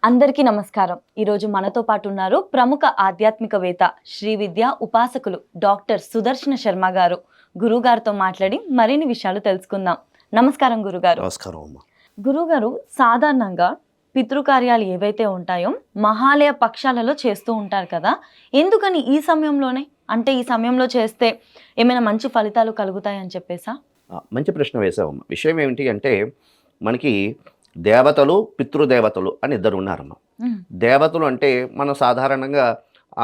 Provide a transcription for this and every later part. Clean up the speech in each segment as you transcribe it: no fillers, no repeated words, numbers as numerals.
అందరికీ నమస్కారం. ఈరోజు మనతో పాటు ఉన్నారు ప్రముఖ ఆధ్యాత్మికవేత్త, శ్రీ విద్య ఉపాసకులు డాక్టర్ సుదర్శన శర్మ గారు. గురుగారితో మాట్లాడి మరిన్ని విషయాలు తెలుసుకుందాం. నమస్కారం గురుగారు. నమస్కారం అమ్మా. గురుగారు, సాధారణంగా పితృకార్యాలు ఏవైతే ఉంటాయో మహాలయ పక్షాలలో చేస్తూ ఉంటారు కదా. ఎందుకని ఈ సమయంలోనే, అంటే ఈ సమయంలో చేస్తే ఏమైనా మంచి ఫలితాలు కలుగుతాయని చెప్పేసా? మంచి ప్రశ్న వేసావమ్మా. విషయం ఏమిటి అంటే మనకి దేవతలు పితృదేవతలు అని ఇద్దరు ఉన్నారమ్మా. దేవతలు అంటే మనం సాధారణంగా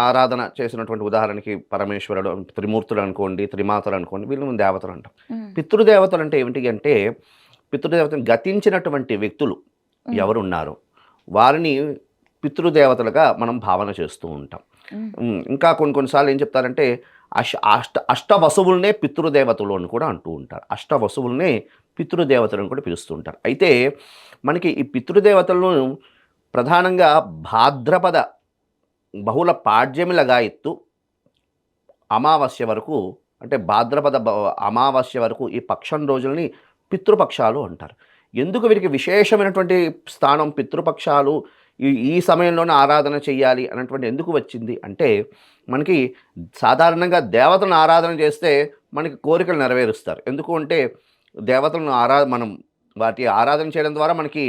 ఆరాధన చేసినటువంటి, ఉదాహరణకి పరమేశ్వరుడు, త్రిమూర్తులు అనుకోండి, త్రిమాతలు అనుకోండి, వీళ్ళు దేవతలు అంటాం. పితృదేవతలు అంటే ఏమిటి అంటే పితృదేవతను గతించినటువంటి వ్యక్తులు ఎవరున్నారో వారిని పితృదేవతలుగా మనం భావన చేస్తూ ఉంటాం. ఇంకా కొన్నిసార్లు ఏం చెప్తారంటే అష్టవసువులనే పితృదేవతలు అని కూడా అంటూ ఉంటారు. అష్టవసువులనే పితృదేవతలను కూడా పిలుస్తూ ఉంటారు. అయితే మనకి ఈ పితృదేవతలను ప్రధానంగా భాద్రపద బహుళ పాడ్యమిలగా ఎత్తు అమావాస్య వరకు, అంటే భాద్రపద అమావాస్య వరకు ఈ పక్షం రోజులని పితృపక్షాలు అంటారు. ఎందుకు వీరికి విశేషమైనటువంటి స్థానం పితృపక్షాలు ఈ సమయంలోనే ఆరాధన చెయ్యాలి అన్నటువంటి ఎందుకు వచ్చింది అంటే, మనకి సాధారణంగా దేవతలను ఆరాధన చేస్తే మనకి కోరికలు నెరవేరుస్తారు. ఎందుకు అంటే దేవతలను మనం వాటి ఆరాధన చేయడం ద్వారా మనకి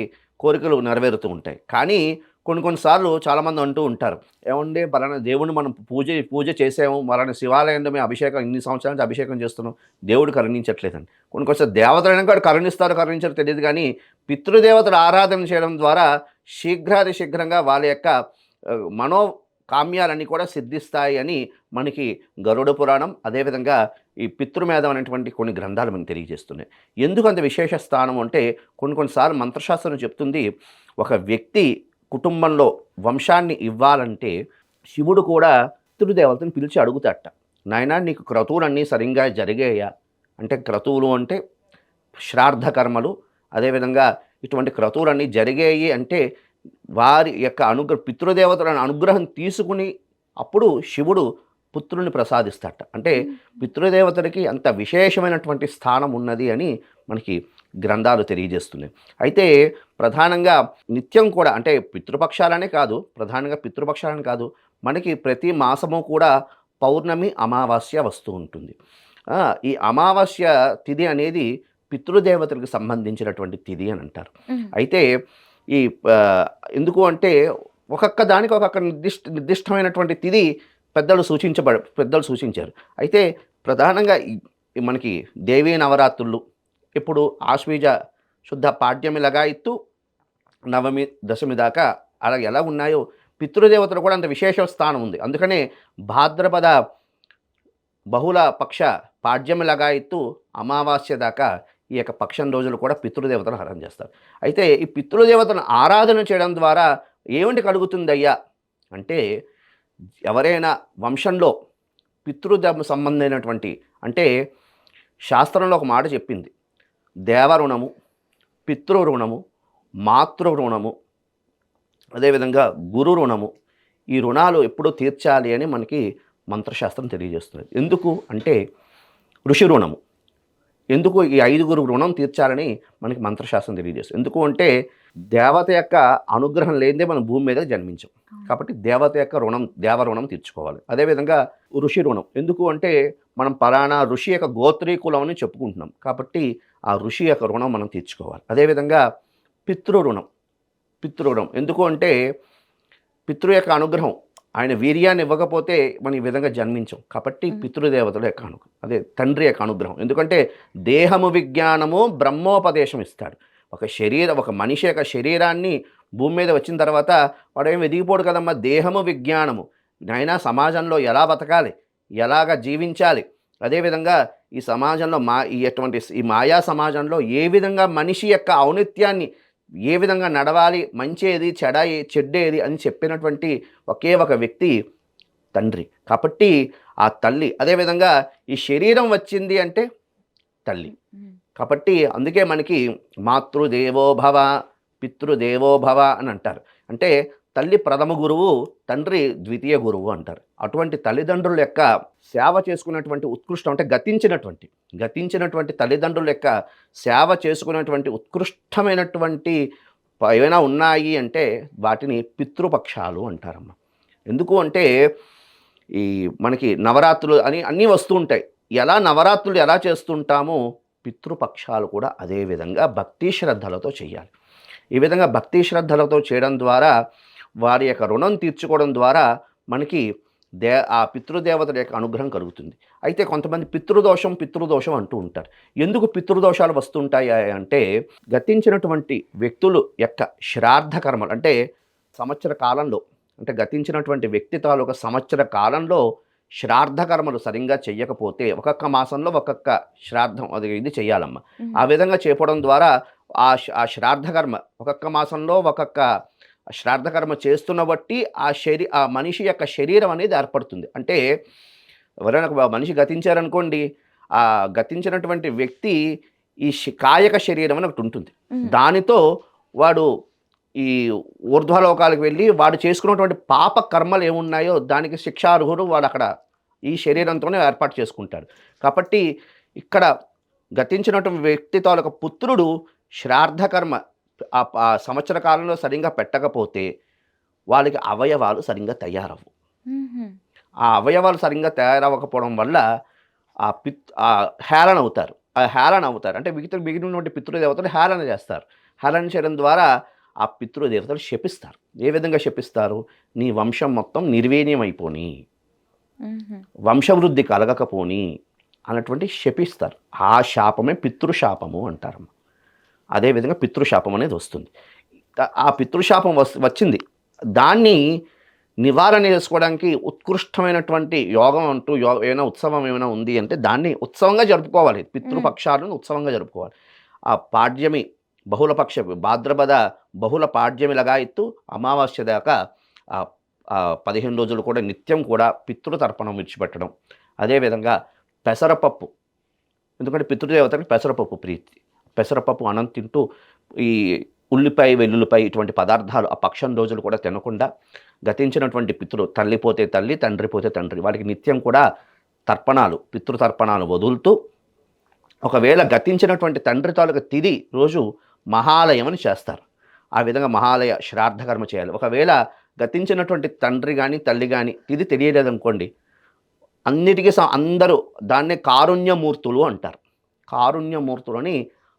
కోరికలు నెరవేరుతూ ఉంటాయి. కానీ కొన్నిసార్లు చాలామంది అంటూ ఉంటారు, ఏమంటే పలానా దేవుడిని మనం పూజ చేసాము, పలానా శివాలయంలో మేము అభిషేకం ఇన్ని సంవత్సరాల నుంచి అభిషేకం చేస్తున్నాం, దేవుడు కరుణించట్లేదండి. కొన్నిసార్లు దేవతలైనా కూడా కరుణించారో తెలియదు, కానీ పితృదేవతలు ఆరాధన చేయడం ద్వారా శీఘ్రంగా వాళ్ళ యొక్క మనోకామ్యాలన్నీ కూడా సిద్ధిస్తాయి అని మనకి గరుడ పురాణం, అదేవిధంగా ఈ పితృమేధం అనేటువంటి కొన్ని గ్రంథాలు మనకు తెలియజేస్తున్నాయి. ఎందుకు అంత విశేష స్థానం అంటే కొన్నిసార్లు మంత్రశాస్త్రం చెప్తుంది, ఒక వ్యక్తి కుటుంబంలో వంశాన్ని ఇవ్వాలంటే శివుడు కూడా పితృదేవతను పిలిచి అడుగుతాట, నాయనా నీకు క్రతువులన్నీ సరిగ్గా జరిగాయా అంటే, క్రతువులు అంటే శ్రాద్ధ కర్మలు, అదేవిధంగా ఇటువంటి క్రతువులన్నీ జరిగాయి అంటే వారి యొక్క పితృదేవతలను అనుగ్రహం తీసుకుని అప్పుడు శివుడు పుత్రుని ప్రసాదిస్తాట. అంటే పితృదేవతలకి అంత విశేషమైనటువంటి స్థానం ఉన్నది అని మనకి గ్రంథాలు తెలియజేస్తున్నాయి. అయితే ప్రధానంగా నిత్యం కూడా, అంటే పితృపక్షాలనే కాదు, ప్రధానంగా పితృపక్షాలని కాదు, మనకి ప్రతి మాసము కూడా పౌర్ణమి అమావాస్య వస్తూ ఉంటుంది. ఈ అమావాస్య తిథి అనేది పితృదేవతలకు సంబంధించినటువంటి తిథి అని అంటారు. అయితే ఈ ఎందుకు అంటే ఒక్కొక్క దానికి ఒక్కొక్క నిర్దిష్టమైనటువంటి తిథి పెద్దలు సూచించారు. అయితే ప్రధానంగా మనకి దేవీ నవరాత్రులు ఇప్పుడు ఆశ్వీజ శుద్ధ పాడ్యమి లగాయత్తు నవమి దశమి దాకా అలా ఎలా ఉన్నాయో పితృదేవతలు కూడా అంత విశేష స్థానం ఉంది. అందుకనే భాద్రపద బహుళ పక్ష పాడ్యమి లగాయత్తు అమావాస్య దాకా ఈ యొక్క పక్షం రోజులు కూడా పితృదేవతలను ఆరాధన చేస్తారు. అయితే ఈ పితృదేవతలను ఆరాధన చేయడం ద్వారా ఏమిటి కలుగుతుందయ్యా అంటే, ఎవరైనా వంశంలో పితృదేవ సంబంధమైనటువంటి, అంటే శాస్త్రంలో ఒక మాట చెప్పింది, దేవరుణము, పితృరుణము, మాతృరుణము, అదేవిధంగా గురు రుణము, ఈ రుణాలు ఎప్పుడూ తీర్చాలి అని మనకి మంత్రశాస్త్రం తెలియజేస్తుంది. ఎందుకు అంటే ఋషి రుణము, ఎందుకు ఈ 5గురు రుణం తీర్చాలని మనకి మంత్రశాస్త్రం తెలియజేస్తుంది. ఎందుకు అంటే దేవత యొక్క అనుగ్రహం లేనిదే మనం భూమి మీద జన్మించాం, కాబట్టి దేవత యొక్క దేవరుణం తీర్చుకోవాలి. అదేవిధంగా ఋషి రుణం, ఎందుకు అంటే మనం పలానా ఋషి యొక్క గోత్రీకులం అని చెప్పుకుంటున్నాం, కాబట్టి ఆ ఋషి యొక్క రుణం మనం తీర్చుకోవాలి. అదేవిధంగా పితృరుణం, ఎందుకు అంటే పితృ యొక్క అనుగ్రహం, ఆయన వీర్యాన్ని ఇవ్వకపోతే మనం ఈ విధంగా జన్మించాం, కాబట్టి పితృదేవతల యొక్క అనుగ్రహం, అదే తండ్రి యొక్క అనుగ్రహం. ఎందుకంటే దేహము విజ్ఞానము బ్రహ్మోపదేశం ఇస్తాడు. ఒక మనిషి యొక్క శరీరాన్ని భూమి మీద వచ్చిన తర్వాత వాడు ఏమి ఎదిగిపోడు కదమ్మా, దేహము విజ్ఞానము, నాయనా సమాజంలో ఎలా బతకాలి, ఎలాగ జీవించాలి, అదేవిధంగా ఈ సమాజంలో ఈ మాయా సమాజంలో ఏ విధంగా మనిషి యొక్క ఔన్నత్యాన్ని ఏ విధంగా నడవాలి, మంచేది చెడ్డేది అని చెప్పినటువంటి ఒకే ఒక వ్యక్తి తండ్రి. కాబట్టి ఆ తల్లి, అదేవిధంగా ఈ శరీరం వచ్చింది అంటే తల్లి, కాబట్టి అందుకే మనకి మాతృదేవోభవ పితృదేవోభవ అని అంటారు. అంటే తల్లి ప్రథమ గురువు, తండ్రి ద్వితీయ గురువు అంటారు. అటువంటి తల్లిదండ్రుల యొక్క సేవ చేసుకున్నటువంటి ఉత్కృష్టం, అంటే గతించినటువంటి తల్లిదండ్రుల యొక్క సేవ చేసుకున్నటువంటి ఉత్కృష్టమైనటువంటి ఏవైనా ఉన్నాయి అంటే వాటిని పితృపక్షాలు అంటారమ్మ. ఎందుకు అంటే ఈ మనకి నవరాత్రులు అని అన్నీ వస్తూ ఉంటాయి. నవరాత్రులు ఎలా చేస్తుంటామో పితృపక్షాలు కూడా అదే విధంగా భక్తి శ్రద్ధలతో చేయాలి. ఈ విధంగా భక్తి శ్రద్ధలతో చేయడం ద్వారా వారి యొక్క రుణం తీర్చుకోవడం ద్వారా మనకి ఆ పితృదేవతల యొక్క అనుగ్రహం కలుగుతుంది. అయితే కొంతమంది పితృదోషం అంటూ ఉంటారు. ఎందుకు పితృదోషాలు వస్తుంటాయి అంటే గతించినటువంటి వ్యక్తులు యొక్క శ్రాద్ధ కర్మలు అంటే సంవత్సర కాలంలో అంటే గతించినటువంటి వ్యక్తి తాలూకా సంవత్సర కాలంలో శ్రాద్ధ కర్మలు సరిగ్గా చెయ్యకపోతే ఒక్కొక్క మాసంలో ఒక్కొక్క శ్రాద్ధం ఇది చెయ్యాలమ్మ. ఆ విధంగా చేయడం ద్వారా ఆ శ్రాద్ధ కర్మ ఒక్కొక్క మాసంలో ఒక్కొక్క శ్రాద్ధకర్మ చేస్తున్న బట్టి ఆ మనిషి యొక్క శరీరం అనేది ఏర్పడుతుంది. అంటే ఎవరైనా ఒక మనిషి గతించారనుకోండి, ఆ గతించినటువంటి వ్యక్తి ఈ కాయక శరీరం అని ఒకటి ఉంటుంది. దానితో వాడు ఈ ఊర్ధ్వలోకాలకు వెళ్ళి వాడు చేసుకున్నటువంటి పాప కర్మలు ఏమున్నాయో దానికి శిక్షార్హుడు వాడు అక్కడ ఈ శరీరంతోనే ఏర్పాటు చేసుకుంటాడు. కాబట్టి ఇక్కడ గతించినటువంటి వ్యక్తి తాలూకా పుత్రుడు శ్రాద్ధకర్మ ఆ సంవత్సర కాలంలో సరిగ్గా పెట్టకపోతే వాళ్ళకి అవయవాలు సరిగ్గా తయారవు. ఆ అవయవాలు సరిగ్గా తయారవ్వకపోవడం వల్ల హేళన అవుతారు. అంటే మిగిలినటువంటి పితృదేవతలు హేళన చేస్తారు. హేళన చేయడం ద్వారా ఆ పితృదేవతలు శపిస్తారు. ఏ విధంగా శపిస్తారు? నీ వంశం మొత్తం నిర్వీర్యం అయిపోని, వంశవృద్ధి కలగకపోని అన్నటువంటి శపిస్తారు. ఆ శాపమే పితృశాపము అంటారు. అదేవిధంగా పితృశాపం అనేది వస్తుంది. ఆ పితృశాపం వచ్చింది, దాన్ని నివారణ చేసుకోవడానికి ఉత్కృష్టమైనటువంటి యోగం అంటూ ఏమైనా ఉత్సవం ఏమైనా ఉంది అంటే దాన్ని ఉత్సవంగా జరుపుకోవాలి. పితృపక్షాలను ఉత్సవంగా జరుపుకోవాలి. ఆ పాడ్యమి బహుళపక్ష భాద్రపద బహుళ పాడ్యమి లగాయత్తు అమావాస్య దాకా 15 రోజులు కూడా నిత్యం కూడా పితృతర్పణం విడిచిపెట్టడం. అదేవిధంగా పెసరపప్పు, ఎందుకంటే పితృదేవతకి పెసరపప్పు ప్రీతి. పెసరపప్పు అన్నం తింటూ ఈ ఉల్లిపాయ వెల్లుల్లిపాయ ఇటువంటి పదార్థాలు ఆ పక్షం రోజులు కూడా తినకుండా గతించినటువంటి పితృ తల్లి పోతే తల్లి, తండ్రి పోతే తండ్రి, వాడికి నిత్యం కూడా పితృతర్పణాలు వదులుతూ, ఒకవేళ గతించినటువంటి తండ్రి తాలూకు తిది రోజు మహాలయం అని చేస్తారు. ఆ విధంగా మహాలయ శ్రాద్ధకర్మ చేయాలి. ఒకవేళ గతించినటువంటి తండ్రి కానీ తల్లి కానీ తిది తెలియలేదనుకోండి, అన్నిటికీ అందరూ దాన్నే కారుణ్యమూర్తులు అంటారు. కారుణ్యమూర్తులని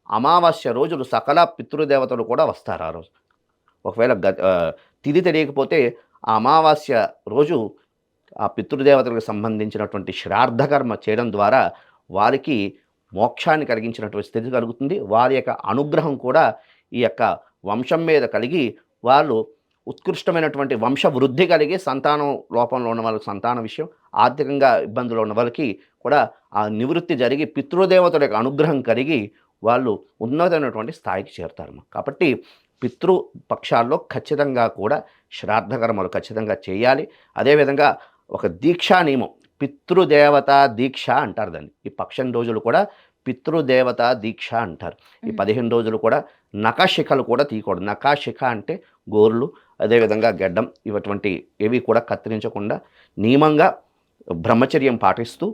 అమావాస్య రోజులు సకల పితృదేవతలు కూడా వస్తారు. ఆ రోజు ఒకవేళ తిథి తెలియకపోతే ఆ అమావాస్య రోజు ఆ పితృదేవతలకు సంబంధించినటువంటి శ్రాద్ధకర్మ చేయడం ద్వారా వారికి మోక్షాన్ని కలిగించినటువంటి స్థితి కలుగుతుంది. వారి యొక్క అనుగ్రహం కూడా ఈ యొక్క వంశం మీద కలిగి వాళ్ళు ఉత్కృష్టమైనటువంటి వంశవృద్ధి కలిగి సంతానం లోపంలో ఉన్న వాళ్ళకి సంతాన విషయం, ఆర్థికంగా ఇబ్బందులు ఉన్న వాళ్ళకి కూడా ఆ నివృత్తి జరిగి పితృదేవతల యొక్క అనుగ్రహం కలిగి వాళ్ళు ఉన్నతమైనటువంటి స్థాయికి చేరుతారు. కాబట్టి పితృపక్షాల్లో ఖచ్చితంగా కూడా శ్రాద్ధకర్మలు ఖచ్చితంగా చేయాలి. అదేవిధంగా ఒక దీక్షా నియమం, పితృదేవతా దీక్ష అంటారు దాన్ని. ఈ పక్షం రోజులు కూడా పితృదేవతా దీక్ష అంటారు. ఈ 15 రోజులు కూడా నఖశిఖలు కూడా తీయకూడదు. నఖశిఖ అంటే గోర్లు, అదేవిధంగా గెడ్డం, ఇటువంటి ఏవి కూడా కత్తిరించకుండా నియమంగా బ్రహ్మచర్యం పాటిస్తూ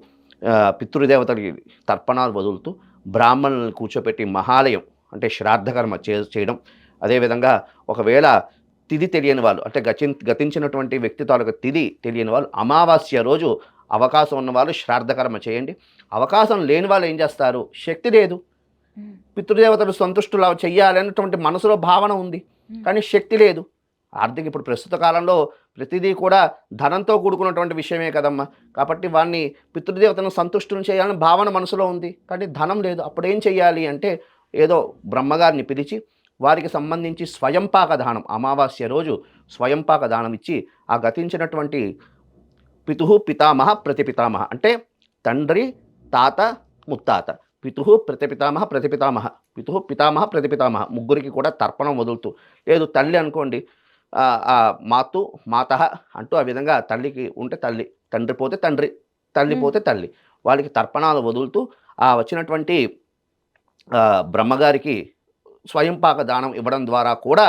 పితృదేవతలకి తర్పణాలు వదులుతూ బ్రాహ్మణులను కూర్చోపెట్టి మహాలయం అంటే శ్రాద్ధకర్మ చేయడం. అదేవిధంగా ఒకవేళ తిథి తెలియని వాళ్ళు అంటే గతించినటువంటి వ్యక్తి తాలూకు తిథి తెలియని వాళ్ళు అమావాస్య రోజు అవకాశం ఉన్న వాళ్ళు శ్రాద్ధకర్మ చేయండి. అవకాశం లేని వాళ్ళు ఏం చేస్తారు? శక్తి లేదు, పితృదేవతలు సంతుష్టులు చెయ్యాలనేటువంటి మనసులో భావన ఉంది కానీ శక్తి లేదు. ఇప్పుడు ప్రస్తుత కాలంలో ప్రతిదీ కూడా ధనంతో కూడుకున్నటువంటి విషయమే కదమ్మా. కాబట్టి వాడిని పితృదేవతను సంతుష్టులను చేయాలని భావన మనసులో ఉంది కానీ ధనం లేదు. అప్పుడు ఏం చెయ్యాలి అంటే ఏదో బ్రహ్మగారిని పిలిచి వారికి సంబంధించి స్వయంపాక దానం, అమావాస్య రోజు స్వయంపాక దానం ఇచ్చి ఆ గతించినటువంటి పితుహు పితామహ ప్రతిపితామహ అంటే తండ్రి తాత ముత్తాత, పితుహు ప్రతిపితామహ ప్రతిపితామహ, పితుహు పితామహ ప్రతిపితామహ ముగ్గురికి కూడా తర్పణం వదులుతూ, లేదు తల్లి అనుకోండి మాత అంటూ ఆ విధంగా తల్లికి ఉంటే తల్లి, తండ్రి పోతే తండ్రి, తల్లి పోతే తల్లి, వాళ్ళకి తర్పణాలు వదులుతూ ఆ వచ్చినటువంటి బ్రహ్మగారికి స్వయంపాక దానం ఇవ్వడం ద్వారా కూడా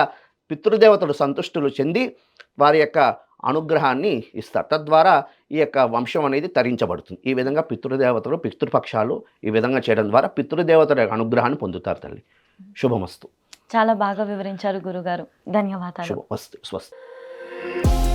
పితృదేవతలు సంతుష్టులు చెంది వారి యొక్క అనుగ్రహాన్ని ఇస్తారు. తద్వారా ఈ యొక్క వంశం అనేది తరించబడుతుంది. ఈ విధంగా పితృదేవతలు పితృపక్షాలు ఈ విధంగా చేయడం ద్వారా పితృదేవతల యొక్క అనుగ్రహాన్ని పొందుతారు తల్లి. శుభమస్తు. చాలా బాగా వివరించారు గురుగారు. ధన్యవాదాలు. శుభమస్తు. స్వస్తి.